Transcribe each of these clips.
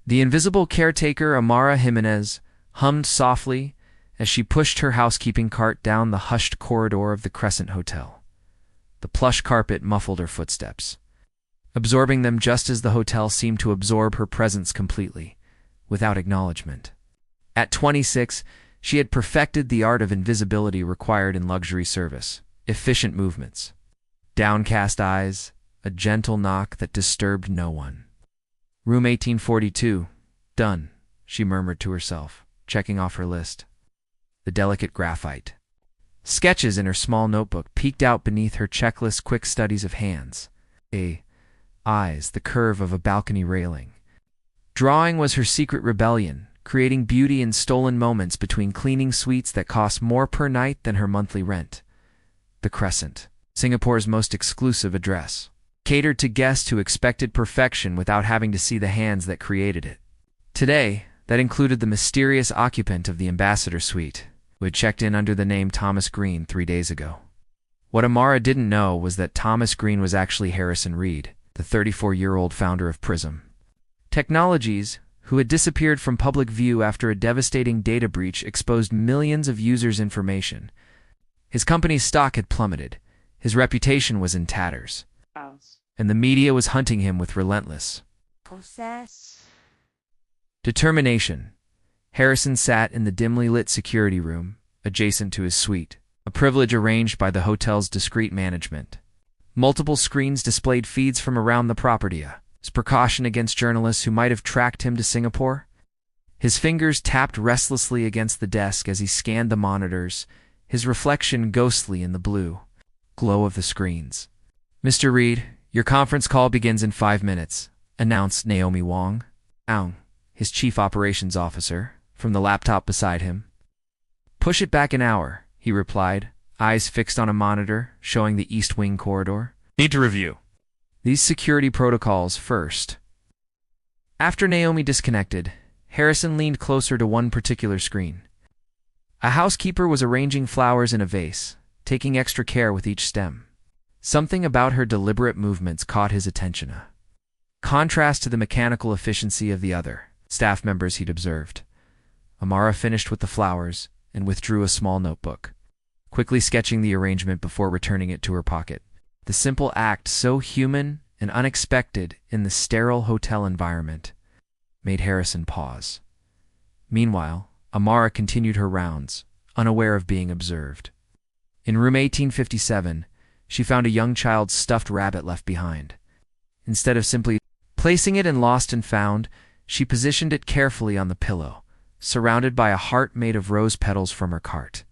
The invisible caretaker, Amara Jimenez, hummed softly as she pushed her housekeeping cart down the hushed corridor of the Crescent Hotel. The plush carpet muffled her footsteps, absorbing them just as the hotel seemed to absorb her presence completely, without acknowledgement. At 26, she had perfected the art of invisibility required in luxury service. Efficient movements, downcast eyes, a gentle knock that disturbed no one. Room 1842. Done, she murmured to herself, checking off her list. The delicate graphite sketches in her small notebook peeked out beneath her checklist, quick studies of hands, eyes, the curve of a balcony railing. Drawing was her secret rebellion, creating beauty in stolen moments between cleaning suites that cost more per night than her monthly rent. The Crescent, Singapore's most exclusive address, catered to guests who expected perfection without having to see the hands that created it. Today, that included the mysterious occupant of the Ambassador Suite, who had checked in under the name Thomas Green 3 days ago. What Amara didn't know was that Thomas Green was actually Harrison Reed, the 34-year-old founder of Prism Technologies, who had disappeared from public view after a devastating data breach exposed millions of users' information. His company's stock had plummeted, his reputation was in tatters, and the media was hunting him with relentless determination. Harrison sat in the dimly lit security room, adjacent to his suite, a privilege arranged by the hotel's discreet management. Multiple screens displayed feeds from around the property, as precaution against journalists who might have tracked him to Singapore. His fingers tapped restlessly against the desk as he scanned the monitors, his reflection ghostly in the blue glow of the screens. "Mr. Reed, your conference call begins in 5 minutes, announced Naomi Wong, his chief operations officer, from the laptop beside him. "Push it back an hour," he replied, eyes fixed on a monitor showing the East Wing corridor. "Need to review these security protocols first." After Naomi disconnected, Harrison leaned closer to one particular screen. A housekeeper was arranging flowers in a vase, taking extra care with each stem. Something about her deliberate movements caught his attention, a contrast to the mechanical efficiency of the other staff members he'd observed. Amara finished with the flowers and withdrew a small notebook, quickly sketching the arrangement before returning it to her pocket. The simple act, so human and unexpected in the sterile hotel environment, made Harrison pause. Meanwhile, Amara continued her rounds, unaware of being observed. In room 1857, she found a young child's stuffed rabbit left behind. Instead of simply placing it in Lost and Found, she positioned it carefully on the pillow, surrounded by a heart made of rose petals from her cart.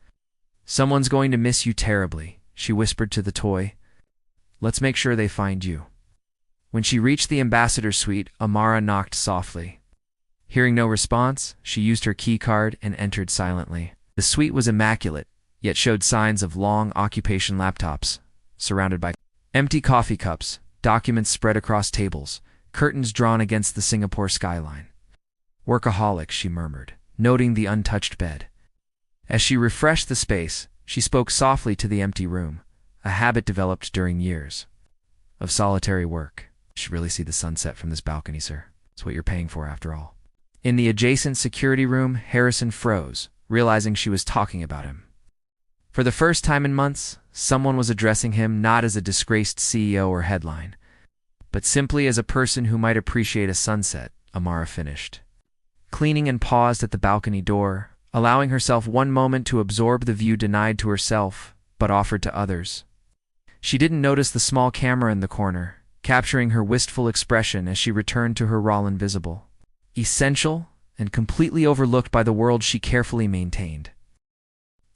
"Someone's going to miss you terribly," she whispered to the toy. "Let's make sure they find you." When she reached the Ambassador Suite, Amara knocked softly. Hearing no response, she used her key card and entered silently. The suite was immaculate, yet showed signs of long occupation laptops, surrounded by empty coffee cups, documents spread across tables, curtains drawn against the Singapore skyline. "Workaholic," she murmured, noting the untouched bed. As she refreshed the space, she spoke softly to the empty room, a habit developed during years of solitary work. "You should really see the sunset from this balcony, sir. It's what you're paying for, after all." In the adjacent security room, Harrison froze, realizing she was talking about him. For the first time in months, someone was addressing him not as a disgraced CEO or headline, but simply as a person who might appreciate a sunset. Amara finished cleaning and paused at the balcony door, allowing herself one moment to absorb the view denied to herself but offered to others. She didn't notice the small camera in the corner, capturing her wistful expression as she returned to her role invisible, essential and completely overlooked by the world she carefully maintained.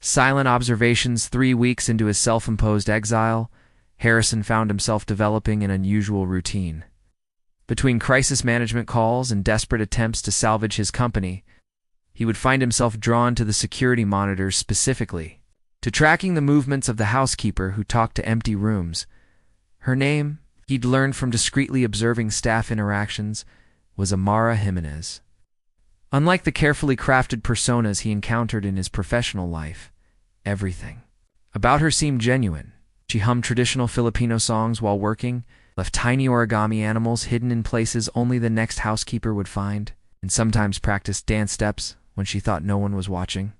Silent observations. 3 weeks into his self-imposed exile, Harrison found himself developing an unusual routine. Between crisis management calls and desperate attempts to salvage his company, he would find himself drawn to the security monitors, specifically to tracking the movements of the housekeeper who talked to empty rooms. Her name, he'd learned from discreetly observing staff interactions, was Amara Jimenez. Unlike the carefully crafted personas he encountered in his professional life, everything about her seemed genuine. She hummed traditional Filipino songs while working, left tiny origami animals hidden in places only the next housekeeper would find, and sometimes practiced dance steps when she thought no one was watching.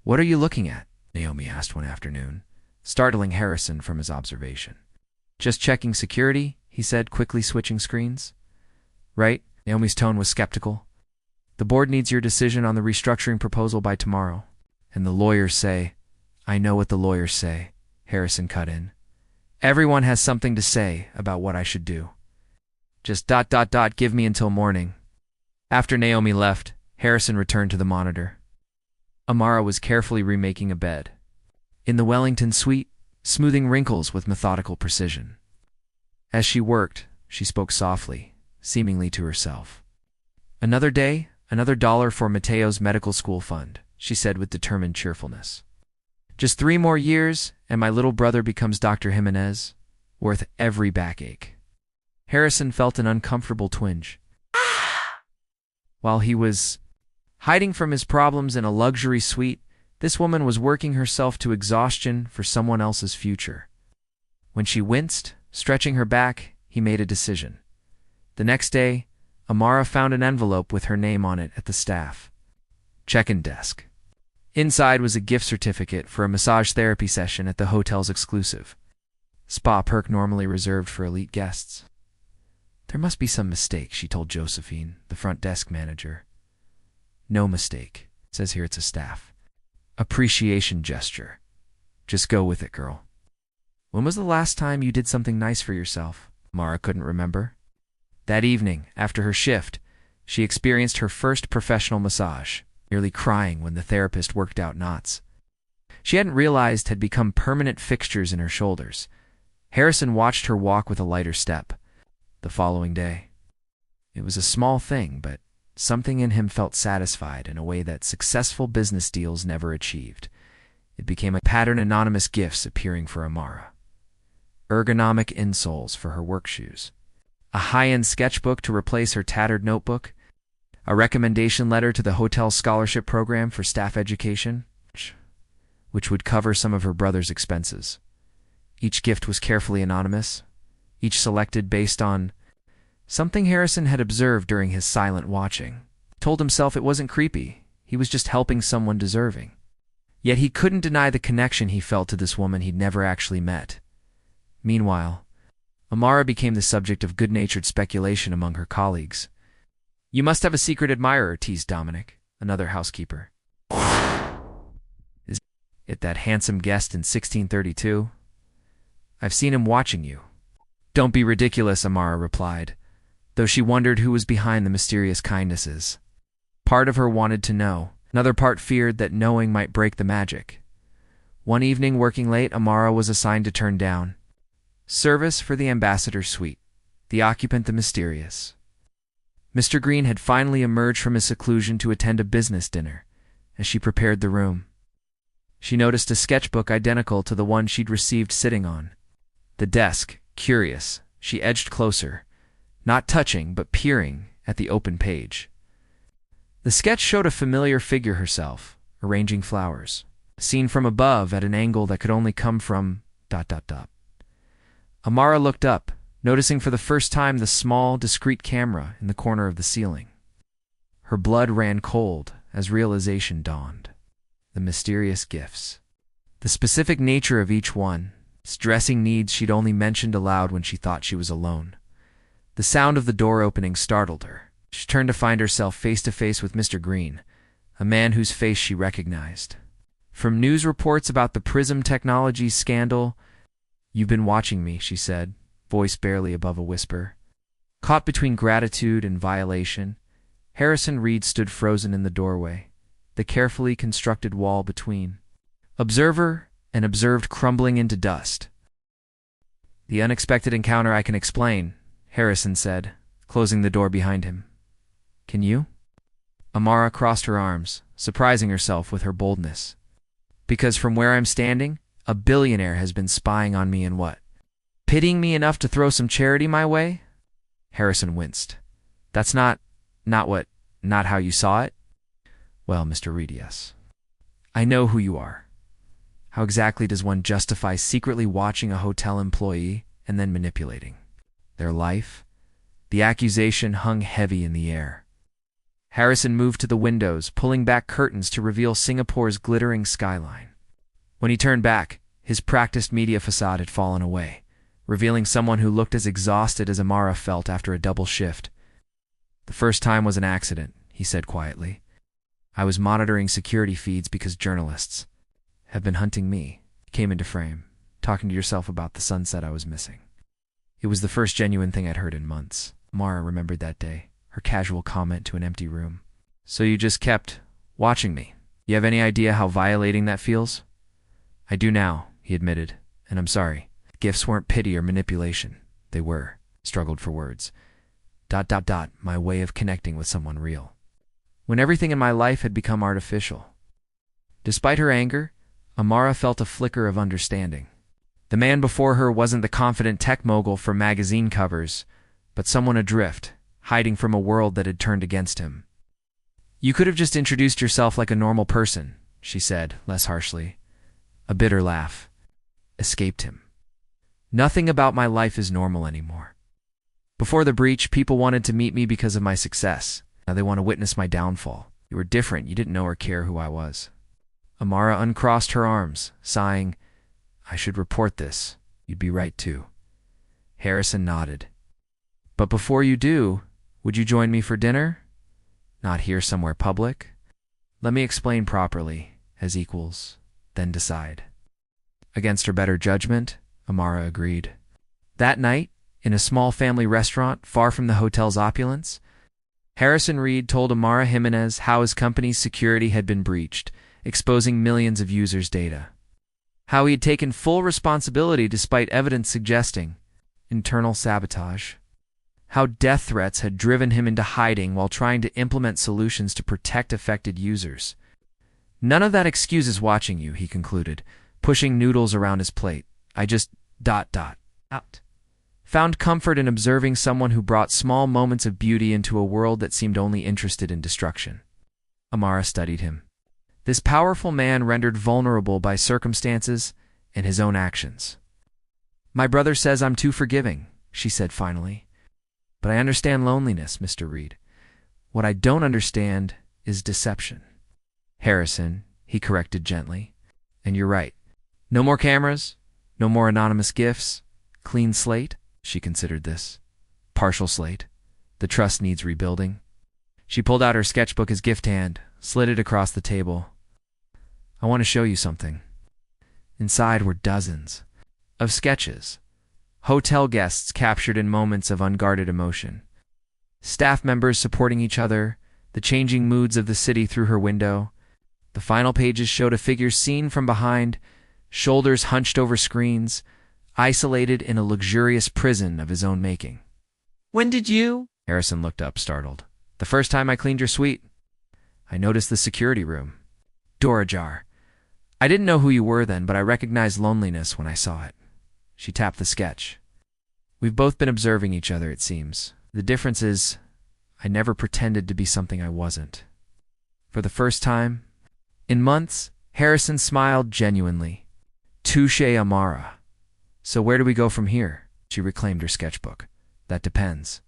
"What are you looking at?" Naomi asked one afternoon, startling Harrison from his observation. "Just checking security," he said, quickly switching screens. "Right?" Naomi's tone was skeptical. "The board needs your decision on the restructuring proposal by tomorrow." "And the lawyers say—" "I know what the lawyers say," Harrison cut in. "Everyone has something to say about what I should do. Just ... give me until morning." After Naomi left, Harrison returned to the monitor. Amara was carefully remaking a bed in the Wellington suite, smoothing wrinkles with methodical precision. As she worked, she spoke softly, seemingly to herself. "Another day, another dollar for Mateo's medical school fund," she said with determined cheerfulness. "Just 3 more years, and my little brother becomes Dr. Jimenez, worth every backache." Harrison felt an uncomfortable twinge. While he was hiding from his problems in a luxury suite, this woman was working herself to exhaustion for someone else's future. When she winced, stretching her back, he made a decision. The next day, Amara found an envelope with her name on it at the staff check-in desk. Inside was a gift certificate for a massage therapy session at the hotel's exclusive spa perk normally reserved for elite guests. "There must be some mistake," she told Josephine, the front desk manager. "No mistake. It says here it's a staff appreciation gesture. Just go with it, girl." "When was the last time you did something nice for yourself?" Amara couldn't remember. That evening, after her shift, she experienced her first professional massage, nearly crying when the therapist worked out knots she hadn't realized had become permanent fixtures in her shoulders. Harrison watched her walk with a lighter step. The following day, it was a small thing, but something in him felt satisfied in a way that successful business deals never achieved. It became a pattern. Anonymous gifts appearing for Amara, ergonomic insoles for her work shoes, a high-end sketchbook to replace her tattered notebook, a recommendation letter to the hotel scholarship program for staff education, which would cover some of her brother's expenses. Each gift was carefully anonymous, each selected based on something Harrison had observed during his silent watching. Told himself it wasn't creepy, he was just helping someone deserving. Yet he couldn't deny the connection he felt to this woman he'd never actually met. Meanwhile, Amara became the subject of good-natured speculation among her colleagues. "You must have a secret admirer," teased Dominic, another housekeeper. "Is it that handsome guest in 1632? I've seen him watching you." "Don't be ridiculous," Amara replied, though she wondered who was behind the mysterious kindnesses. Part of her wanted to know, another part feared that knowing might break the magic. One evening, working late, Amara was assigned to turn down service for the ambassador's suite, the occupant the mysterious. Mr. Green had finally emerged from his seclusion to attend a business dinner. As she prepared the room, she noticed a sketchbook identical to the one she'd received sitting on the desk. Curious, she edged closer, not touching but peering at the open page. The sketch showed a familiar figure herself, arranging flowers, seen from above at an angle that could only come from ... Amara looked up, noticing for the first time the small, discreet camera in the corner of the ceiling. Her blood ran cold as realization dawned. The mysterious gifts, the specific nature of each one, its dressing needs she'd only mentioned aloud when she thought she was alone. The sound of the door opening startled her. She turned to find herself face to face with Mr. Green, a man whose face she recognized from news reports about the Prism Technologies scandal. "You've been watching me," she said, voice barely above a whisper. Caught between gratitude and violation, Harrison Reed stood frozen in the doorway, the carefully constructed wall between observer and observed crumbling into dust. "The unexpected encounter I can explain," Harrison said, closing the door behind him. "Can you?" Amara crossed her arms, surprising herself with her boldness. "Because from where I'm standing, a billionaire has been spying on me and what? Pitying me enough to throw some charity my way?" Harrison winced. "That's not how you saw it?" "Well, Mr. Reed, yes. I know who you are. How exactly does one justify secretly watching a hotel employee and then manipulating their life?" The accusation hung heavy in the air. Harrison moved to the windows, pulling back curtains to reveal Singapore's glittering skyline. When he turned back, his practiced media facade had fallen away, revealing someone who looked as exhausted as Amara felt after a double shift. "The first time was an accident," he said quietly. "I was monitoring security feeds because journalists have been hunting me." He came into frame, talking to yourself about the sunset I was missing. It was the first genuine thing I'd heard in months. Amara remembered that day, her casual comment to an empty room. "So you just kept watching me. You have any idea how violating that feels?" "I do now," he admitted, "and I'm sorry. Gifts weren't pity or manipulation. They were," struggled for words. My way of connecting with someone real. When everything in my life had become artificial." Despite her anger, Amara felt a flicker of understanding. The man before her wasn't the confident tech mogul from magazine covers, but someone adrift, hiding from a world that had turned against him. "You could have just introduced yourself like a normal person," she said, less harshly. A bitter laugh escaped him. "Nothing about my life is normal anymore. Before the breach, people wanted to meet me because of my success. Now they want to witness my downfall. You were different. You didn't know or care who I was." Amara uncrossed her arms, sighing, "I should report this. You'd be right too." Harrison nodded. "But before you do, would you join me for dinner? Not here somewhere public. Let me explain properly, as equals, then decide." Against her better judgment, Amara agreed. That night, in a small family restaurant far from the hotel's opulence, Harrison Reed told Amara Jimenez how his company's security had been breached, exposing millions of users' data. How he had taken full responsibility despite evidence suggesting internal sabotage. How death threats had driven him into hiding while trying to implement solutions to protect affected users. "None of that excuses watching you," he concluded, pushing noodles around his plate. "I just out. Found comfort in observing someone who brought small moments of beauty into a world that seemed only interested in destruction." Amara studied him. This powerful man rendered vulnerable by circumstances and his own actions. "My brother says I'm too forgiving," she said finally. "But I understand loneliness, Mr. Reed. What I don't understand is deception." "Harrison," he corrected gently. "And you're right. No more cameras, no more anonymous gifts. Clean slate." She considered this. Partial slate. The trust needs rebuilding. She pulled out her sketchbook, his gift hand, slid it across the table. "I want to show you something." Inside were dozens of sketches. Hotel guests captured in moments of unguarded emotion. Staff members supporting each other, the changing moods of the city through her window. The final pages showed a figure seen from behind, shoulders hunched over screens, isolated in a luxurious prison of his own making. "When did you?" Harrison looked up, startled. "The first time I cleaned your suite. I noticed the security room. Door ajar. I didn't know who you were then, but I recognized loneliness when I saw it." She tapped the sketch. "We've both been observing each other, it seems. The difference is, I never pretended to be something I wasn't." For the first time in months, Harrison smiled genuinely. "Touché, Amara. So where do we go from here?" She reclaimed her sketchbook. "That depends.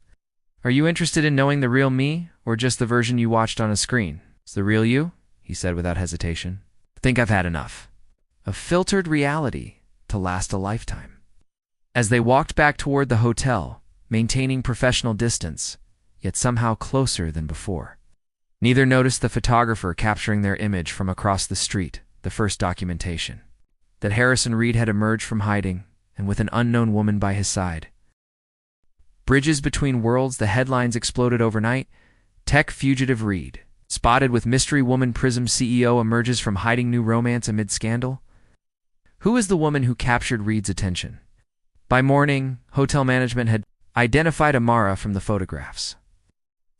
Are you interested in knowing the real me, or just the version you watched on a screen?" "It's the real you," he said without hesitation. "I think I've had enough of filtered reality to last a lifetime." As they walked back toward the hotel, maintaining professional distance, yet somehow closer than before, neither noticed the photographer capturing their image from across the street, the first documentation that Harrison Reed had emerged from hiding, and with an unknown woman by his side. Bridges between worlds, the headlines exploded overnight. Tech fugitive Reed, spotted with mystery woman Prism CEO emerges from hiding new romance amid scandal. Who is the woman who captured Reed's attention? By morning, hotel management had identified Amara from the photographs.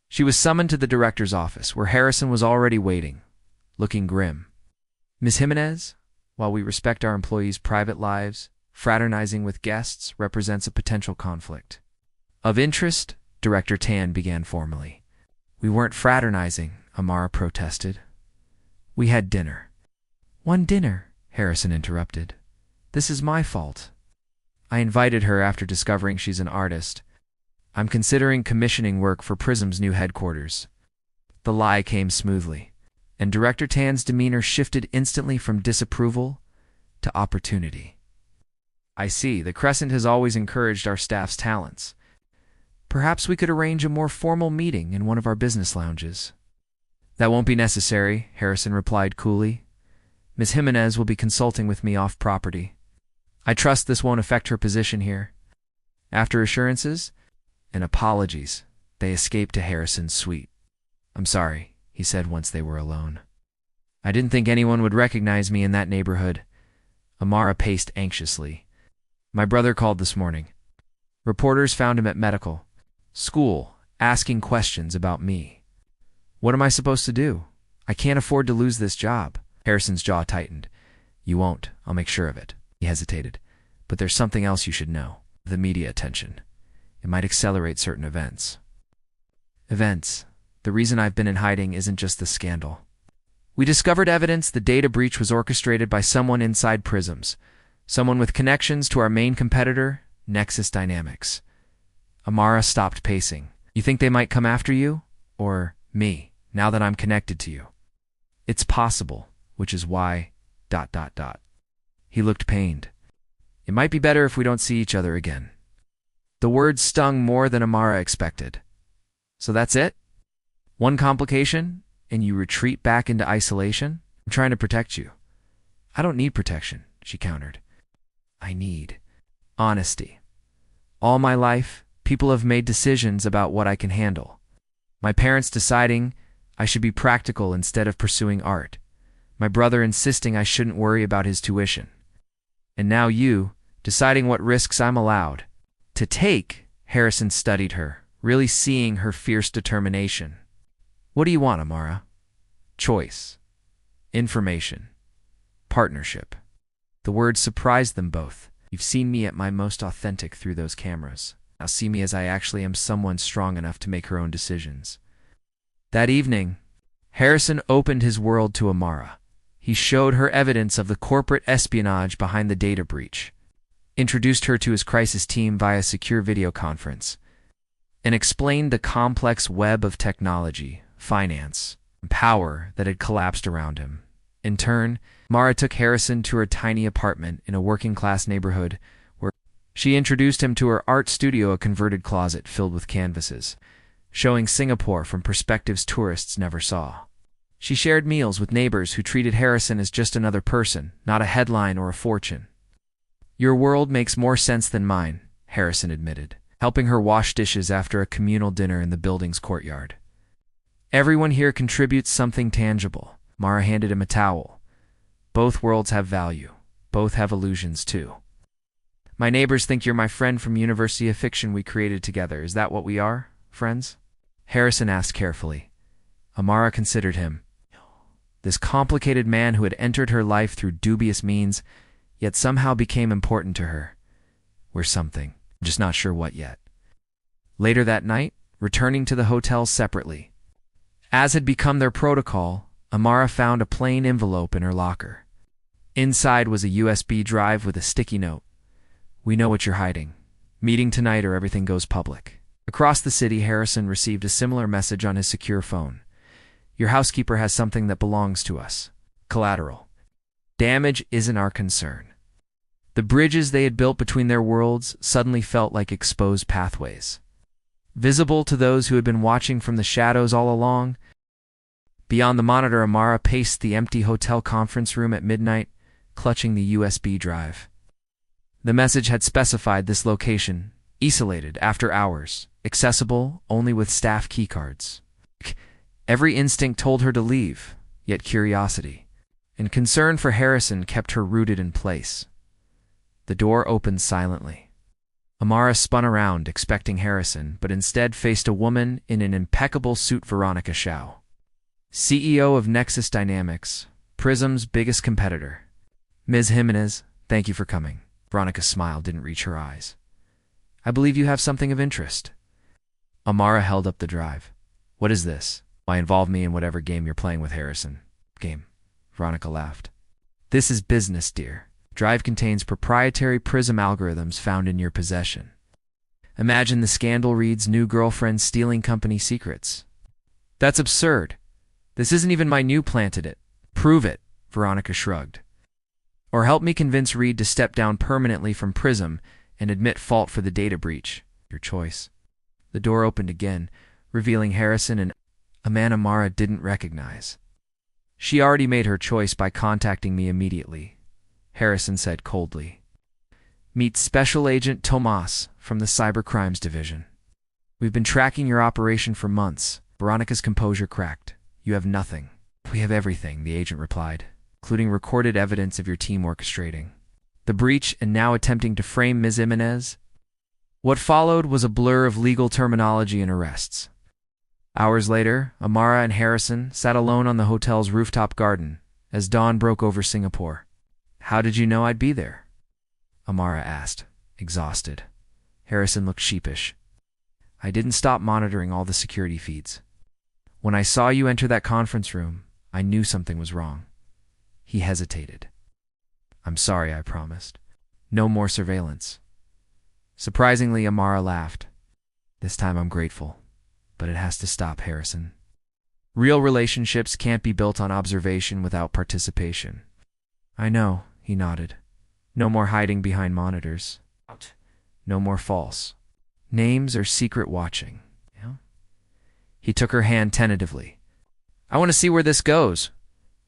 She was summoned to the director's office, where Harrison was already waiting, looking grim. "Ms. Jimenez, while we respect our employees' private lives, fraternizing with guests represents a potential conflict of interest," Director Tan began formally. "We weren't fraternizing," Amara protested. "We had dinner." "One dinner," Harrison interrupted. "This is my fault. I invited her after discovering she's an artist. I'm considering commissioning work for Prism's new headquarters." The lie came smoothly, and Director Tan's demeanor shifted instantly from disapproval to opportunity. I see, the Crescent has always encouraged our staff's talents. Perhaps we could arrange a more formal meeting in one of our business lounges. That won't be necessary, Harrison replied coolly. Ms. Jimenez will be consulting with me off-property. I trust this won't affect her position here. After assurances and apologies, they escaped to Harrison's suite. I'm sorry, he said once they were alone. I didn't think anyone would recognize me in that neighborhood. Amara paced anxiously. My brother called this morning. Reporters found him at medical school, asking questions about me. What am I supposed to do? I can't afford to lose this job. Harrison's jaw tightened. You won't. I'll make sure of it. He hesitated. But there's something else you should know. The media attention. It might accelerate certain events. Events. The reason I've been in hiding isn't just the scandal. We discovered evidence the data breach was orchestrated by someone inside Prisms. Someone with connections to our main competitor, Nexus Dynamics. Amara stopped pacing. You think they might come after you? Or me, now that I'm connected to you? It's possible, which is why... He looked pained. It might be better if we don't see each other again. The words stung more than Amara expected. So that's it? One complication, and you retreat back into isolation? I'm trying to protect you. I don't need protection, she countered. I need honesty. All my life, people have made decisions about what I can handle. My parents deciding I should be practical instead of pursuing art. My brother insisting I shouldn't worry about his tuition. And now you, deciding what risks I'm allowed to take. Harrison studied her, really seeing her fierce determination. What do you want, Amara? Choice. Information. Partnership. The words surprised them both. You've seen me at my most authentic through those cameras. Now see me as I actually am, someone strong enough to make her own decisions. That evening, Harrison opened his world to Amara. He showed her evidence of the corporate espionage behind the data breach, introduced her to his crisis team via secure video conference, and explained the complex web of technology, finance, and power that had collapsed around him. In turn, Mara took Harrison to her tiny apartment in a working-class neighborhood where she introduced him to her art studio, a converted closet filled with canvases, showing Singapore from perspectives tourists never saw. She shared meals with neighbors who treated Harrison as just another person, not a headline or a fortune. Your world makes more sense than mine, Harrison admitted, helping her wash dishes after a communal dinner in the building's courtyard. Everyone here contributes something tangible. Mara handed him a towel. Both worlds have value. Both have illusions, too. My neighbors think you're my friend from University of Fiction we created together. Is that what we are, friends? Harrison asked carefully. Amara considered him. This complicated man who had entered her life through dubious means, yet somehow became important to her. We're something, just not sure what yet. Later that night, returning to the hotel separately, as had become their protocol, Amara found a plain envelope in her locker. Inside was a USB drive with a sticky note. We know what you're hiding. Meeting tonight or everything goes public. Across the city, Harrison received a similar message on his secure phone. Your housekeeper has something that belongs to us. Collateral. Damage isn't our concern. The bridges they had built between their worlds suddenly felt like exposed pathways. Visible to those who had been watching from the shadows all along. Beyond the monitor, Amara paced the empty hotel conference room at midnight, clutching the USB drive. The message had specified this location, isolated after hours, accessible only with staff keycards. Every instinct told her to leave, yet curiosity and concern for Harrison kept her rooted in place. The door opened silently. Amara spun around, expecting Harrison, but instead faced a woman in an impeccable suit, Veronica Shao, CEO of Nexus Dynamics, Prism's biggest competitor. Ms. Jimenez, thank you for coming. Veronica's smile didn't reach her eyes. I believe you have something of interest. Amara held up the drive. What is this? Why involve me in whatever game you're playing with, Harrison? Game. Veronica laughed. This is business, dear. Drive contains proprietary Prism algorithms found in your possession. Imagine the scandal reads new girlfriend stealing company secrets. That's absurd. This isn't even my new planted it. Prove it, Veronica shrugged. Or help me convince Reed to step down permanently from Prism and admit fault for the data breach. Your choice. The door opened again, revealing Harrison and a man Amara didn't recognize. She already made her choice by contacting me immediately, Harrison said coldly. Meet Special Agent Tomas from the Cybercrimes Division. We've been tracking your operation for months. Veronica's composure cracked. You have nothing. We have everything, the agent replied, including recorded evidence of your team orchestrating the breach and now attempting to frame Ms. Jimenez. What followed was a blur of legal terminology and arrests. Hours later, Amara and Harrison sat alone on the hotel's rooftop garden as dawn broke over Singapore. How did you know I'd be there? Amara asked, exhausted. Harrison looked sheepish. I didn't stop monitoring all the security feeds. When I saw you enter that conference room, I knew something was wrong. He hesitated. I'm sorry, I promised. No more surveillance. Surprisingly, Amara laughed. This time I'm grateful, but it has to stop, Harrison. Real relationships can't be built on observation without participation. I know, he nodded. No more hiding behind monitors. No more false names or secret watching. Yeah? He took her hand tentatively. I want to see where this goes.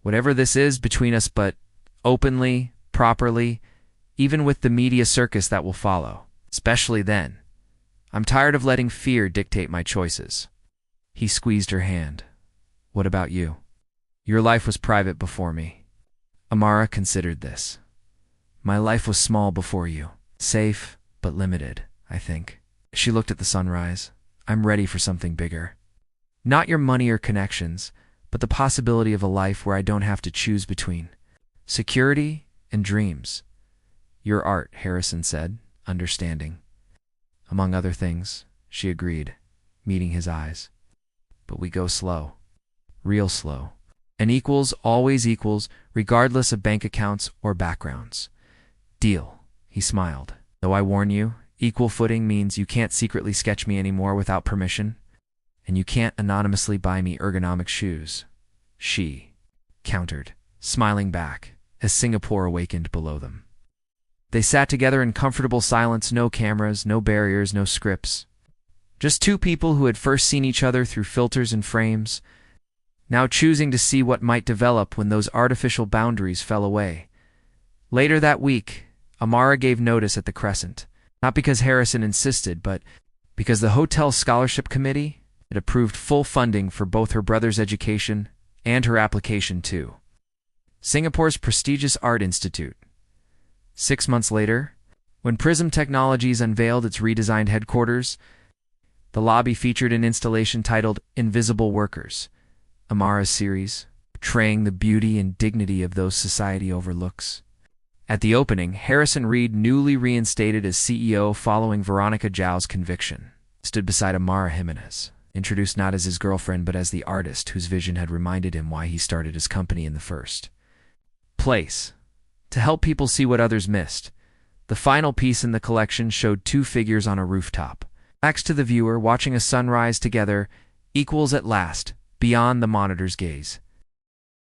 Whatever this is between us, but openly, properly, even with the media circus that will follow. Especially then. I'm tired of letting fear dictate my choices. He squeezed her hand. What about you? Your life was private before me. Amara considered this. My life was small before you. Safe, but limited, I think. She looked at the sunrise. I'm ready for something bigger. Not your money or connections, but the possibility of a life where I don't have to choose between security and dreams. Your art, Harrison said, understanding. Among other things, she agreed, meeting his eyes. But we go slow. Real slow. And equals always equals, regardless of bank accounts or backgrounds. Deal, he smiled. Though I warn you, equal footing means you can't secretly sketch me anymore without permission, and you can't anonymously buy me ergonomic shoes. She countered, smiling back, as Singapore awakened below them. They sat together in comfortable silence, no cameras, no barriers, no scripts. Just two people who had first seen each other through filters and frames, now choosing to see what might develop when those artificial boundaries fell away. Later that week, Amara gave notice at the Crescent, not because Harrison insisted, but because the hotel scholarship committee had approved full funding for both her brother's education and her application to Singapore's prestigious art institute. 6 months later, when Prism Technologies unveiled its redesigned headquarters, the lobby featured an installation titled Invisible Workers, Amara's series, portraying the beauty and dignity of those society overlooks. At the opening, Harrison Reed, newly reinstated as CEO following Veronica Zhao's conviction, stood beside Amara Jimenez, introduced not as his girlfriend but as the artist whose vision had reminded him why he started his company in the first place. To help people see what others missed, the final piece in the collection showed two figures on a rooftop. Next to the viewer, watching a sunrise together, equals at last, beyond the monitor's gaze.